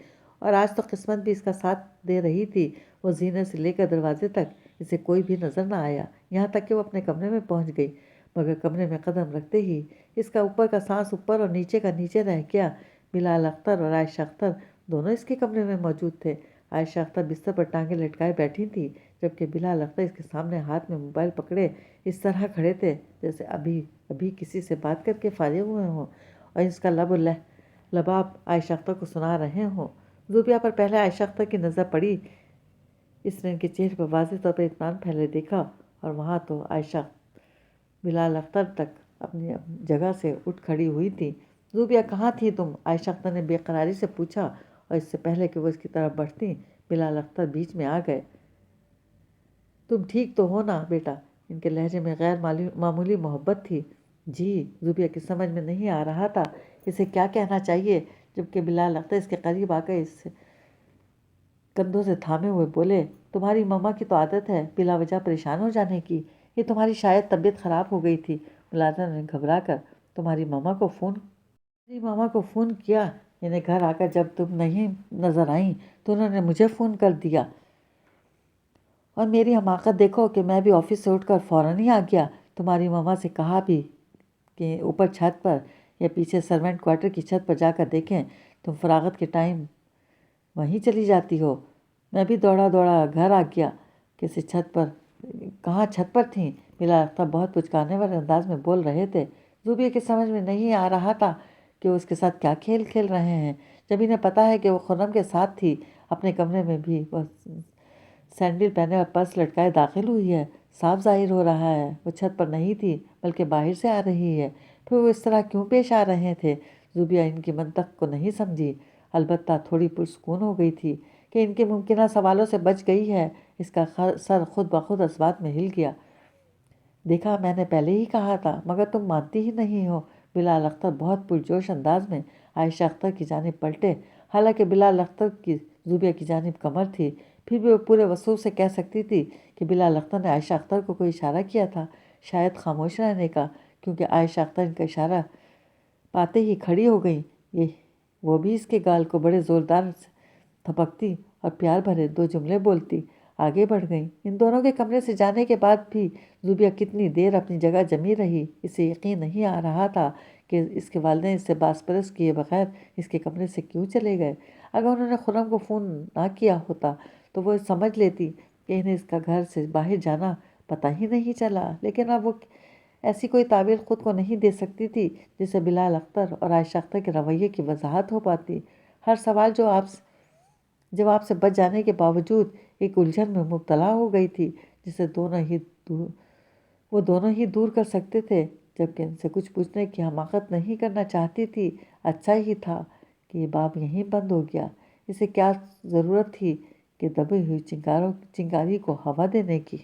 اور آج تو قسمت بھی اس کا ساتھ دے رہی تھی۔ وہ زینے سے لے کر دروازے تک اسے کوئی بھی نظر نہ آیا، یہاں تک کہ وہ اپنے کمرے میں پہنچ گئی، مگر کمرے میں قدم رکھتے ہی اس کا اوپر کا سانس اوپر اور نیچے کا نیچے رہ گیا۔ بلال اختر اور عائشہ اختر دونوں اس کے کمرے میں موجود تھے۔ عائشہ اختر بستر پر ٹانگیں لٹکائے بیٹھی تھی، جبکہ بلال اختر اس کے سامنے ہاتھ میں موبائل پکڑے اس طرح کھڑے تھے جیسے ابھی ابھی کسی سے بات کر کے فارغ ہوئے ہوں اور اس کا لب و لباب عائشہ اختر کو سنا رہے ہوں۔ زوبیہ پر پہلے عائشہ اختر کی نظر پڑی۔ اس نے ان کے چہرے پر واضح طور پر اطمینان پھیلے دیکھا، اور وہاں تو عائشہ بلال اختر تک اپنی جگہ سے اٹھ کھڑی ہوئی تھی۔ زوبیہ کہاں تھی تم؟ عائشہ اختر نے بے قراری سے پوچھا، اور اس سے پہلے کہ وہ اس کی طرف بڑھتی بلال اختر بیچ میں آ گئے۔ تم ٹھیک تو ہو نا بیٹا؟ ان کے لہجے میں غیر معمولی محبت تھی۔ جی۔ زوبیہ کی سمجھ میں نہیں آ رہا تھا اسے کیا کہنا چاہیے، جبکہ بلال اختر اس کے قریب آ کر اس کندھوں سے تھامے ہوئے بولے، تمہاری مما کی تو عادت ہے بلا وجہ پریشان ہو جانے کی، یہ تمہاری شاید طبیعت خراب ہو گئی تھی۔ ملازم نے گھبرا کر تمہاری مما کو فون کیا، انہیں گھر آ کر جب تم نہیں نظر آئیں تو انہوں نے مجھے فون کر دیا، اور میری حماقت دیکھو کہ میں بھی آفس سے اٹھ کر فوراً ہی آ گیا۔ تمہاری مما سے کہا بھی کہ اوپر چھت پر یا پیچھے سروینٹ کوارٹر کی چھت پر جا کر دیکھیں، تم فراغت کے ٹائم وہیں چلی جاتی ہو۔ میں بھی دوڑا گھر آ گیا۔ کسی چھت پر؟ کہاں چھت پر تھیں؟ بلال اختر بہت پچکارنے والے انداز میں بول رہے تھے۔ زوبیہ کی سمجھ میں نہیں آ رہا تھا کہ وہ اس کے ساتھ کیا کھیل کھیل رہے ہیں، جب انہیں پتہ ہے کہ وہ خرم کے ساتھ تھی۔ اپنے کمرے میں بھی وہ سینڈل پہنے اور پرس لٹکائے داخل ہوئی ہے، صاف ظاہر ہو رہا ہے وہ چھت پر نہیں تھی بلکہ باہر سے آ رہی ہے۔ پھر وہ اس طرح کیوں پیش آ رہے تھے؟ زوبیہ ان کی منطق کو نہیں سمجھی، البتہ تھوڑی پرسکون ہو گئی تھی کہ ان کے ممکنہ سوالوں سے بچ گئی ہے۔ اس کا سر خود بخود اسبات میں ہل گیا۔ دیکھا، میں نے پہلے ہی کہا تھا، مگر تم مانتی ہی نہیں ہو۔ بلال اختر بہت پرجوش انداز میں عائشہ اختر کی جانب پلٹے، حالانکہ بلال اختر کی زوبیہ کی جانب کمر تھی، پھر بھی وہ پورے وضوح سے کہہ سکتی تھی کہ بلال اختر نے عائشہ اختر کو کوئی اشارہ کیا تھا، شاید خاموش رہنے کا، کیونکہ عائشہ اختر ان کا اشارہ پاتے ہی کھڑی ہو گئیں، وہ بھی اس کے گال کو بڑے زوردار سے تھپکتی اور پیار بھرے 2 جملے بولتی آگے بڑھ گئیں۔ ان دونوں کے کمرے سے جانے کے بعد بھی زوبیہ کتنی دیر اپنی جگہ جمی رہی۔ اسے یقین نہیں آ رہا تھا کہ اس کے والدین اس سے باس پرس کیے بغیر اس کے کمرے سے کیوں چلے گئے۔ اگر انہوں نے خرم کو فون نہ کیا ہوتا تو وہ سمجھ لیتی کہ انہیں اس کا گھر سے باہر جانا پتہ ہی نہیں چلا، لیکن اب وہ ایسی کوئی تعبیر خود کو نہیں دے سکتی تھی جس سے بلال اختر اور عائشہ اختر کے رویے کی وضاحت ہو پاتی۔ ہر سوال جواب سے بچ جانے کے باوجود ایک الجھن میں مبتلا ہو گئی تھی جسے وہ دونوں ہی دور کر سکتے تھے، جبکہ ان سے کچھ پوچھنے کی حماقت نہیں کرنا چاہتی تھی۔ اچھا ہی تھا کہ یہ باب یہیں بند ہو گیا، اسے کیا ضرورت تھی کہ دبی ہوئی چنگاری کو ہوا دینے کی۔